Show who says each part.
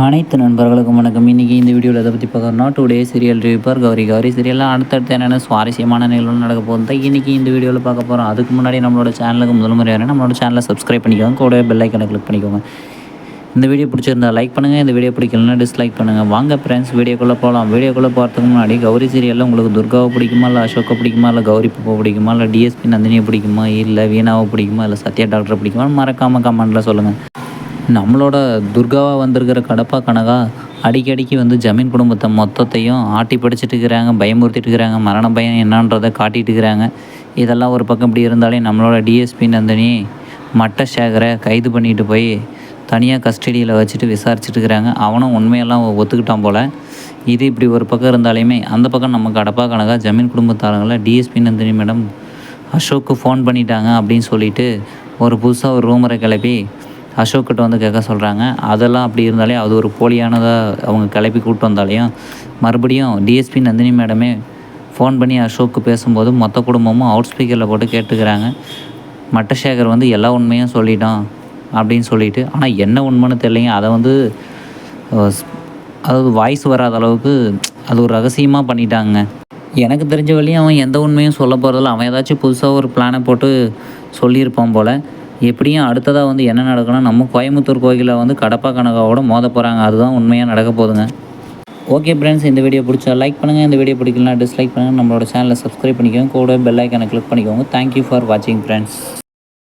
Speaker 1: அனைத்து நண்பர்களுக்கும் வணக்கம். இன்றைக்கி இந்த வீடியோவில் எதை பற்றி பார்க்குறோம்னா டுடே சீரியல் ரிவ்யூவர் கௌரி சீரியலில் அடுத்தடுத்து என்னென்ன சுவாரஸ்யமான நிகழ்வுகள் நடக்க போகுது தான் இன்றைக்கி இந்த வீடியோவில் பார்க்க போகிறோம். அதுக்கு முன்னாடி நம்மளோட சேனலுக்கு முதல் முறையாக நம்மளோட சேனலை சப்ஸ்கிரைப் பண்ணிக்கோங்க, கூட பெல் ஐக்கனை கிளிக் பண்ணிக்கோங்க. இந்த வீடியோ பிடிச்சிருந்தா லைக் பண்ணுங்கள், இந்த வீடியோ பிடிக்கலன்னா டிஸ்லைக் பண்ணுங்கள். வாங்க ஃப்ரெண்ட்ஸ் வீடியோக்குள்ளே போகலாம். வீடியோக்குள்ளே போகிறதுக்கு முன்னாடி கௌரி சீரியலில் உங்களுக்கு துர்காவை பிடிக்குமா, இல்லை அசோக்கை பிடிக்குமா, இல்லை கௌரி பாப்பா பிடிக்குமா, இல்லை டிஎஸ்பி நந்தினியை பிடிக்குமா, இல்லை வீணாவை பிடிக்குமா, இல்லை சத்யா டாக்டரை பிடிக்குமா, மறக்காமல் கமெண்ட்டில் சொல்லுங்கள். நம்மளோட துர்காவாக வந்திருக்கிற கடப்பா கனகா அடிக்கடிக்கு வந்து ஜமீன் குடும்பத்தை மொத்தத்தையும் ஆட்டி படிச்சுட்டு இருக்கிறாங்க, பயமுறுத்திட்டு இருக்கிறாங்க, மரண பயம் என்னன்றதை காட்டிகிட்டு இருக்கிறாங்க. இதெல்லாம் ஒரு பக்கம் இப்படி இருந்தாலே நம்மளோட டிஎஸ்பி நந்தினி மட்ட சேகரை கைது பண்ணிட்டு போய் தனியாக கஸ்டடியில் வச்சுட்டு விசாரிச்சுட்டு இருக்கிறாங்க. அவனும் உண்மையெல்லாம் ஒத்துக்கிட்டான் போல். இது இப்படி ஒரு பக்கம் இருந்தாலுமே அந்த பக்கம் நம்ம கடப்பா கனகா ஜமீன் குடும்பத்தாரங்களை டிஎஸ்பி நந்தினி மேடம் அசோக்கு ஃபோன் பண்ணிட்டாங்க அப்படின்னு சொல்லிட்டு ஒரு புதுசாக ஒரு ரூமரை கிளப்பி அசோக்கிட்ட வந்து கேட்க சொல்கிறாங்க. அதெல்லாம் அப்படி இருந்தாலே அது ஒரு போலியானதாக அவங்க கிளப்பி கூப்பிட்டு வந்தாலையும் மறுபடியும் டிஎஸ்பி நந்தினி மேடமே ஃபோன் பண்ணி அசோக்கு பேசும்போது மொத்த குடும்பமும் அவுட் ஸ்பீக்கரில் போட்டு கேட்டுக்கிறாங்க. மட்டசேகர் வந்து எல்லா உண்மையும் சொல்லிட்டான் அப்படின்னு சொல்லிட்டு, ஆனால் என்ன உண்மைன்னு தெரியலைங்க. அதை வந்து அதாவது வாய்ஸ் வராத அளவுக்கு அது ஒரு ரகசியமாக பண்ணிட்டாங்க. எனக்கு தெரிஞ்ச வழியும் அவன் எந்த உண்மையும் சொல்ல போகிறதில்ல. அவன் ஏதாச்சும் புதுசாக ஒரு பிளானை போட்டு சொல்லியிருப்பான் போல். எப்படியும் அடுத்ததாக வந்து என்ன நடக்கணும், நம்ம கோயம்புத்தூர் கோயிலில் வந்து கடப்பா கனகாவோட மோத போகிறாங்க. அதுதான் உண்மையாக நடக்க போகுதுங்க. ஓகே ஃப்ரெண்ட்ஸ், இந்த வீடியோ பிடிச்சா லைக் பண்ணுங்கள், இந்த வீடியோ பிடிக்கலனா டிஸ்லைக் பண்ணுங்கள். நம்மளோட சேனலை சப்ஸ்கிரைப் பண்ணிக்கோங்க, கூட பெல் ஐக்கானை கிளிக் பண்ணிக்கோங்க. தேங்க்யூ ஃபார் வாட்சிங் ஃப்ரெண்ட்ஸ்.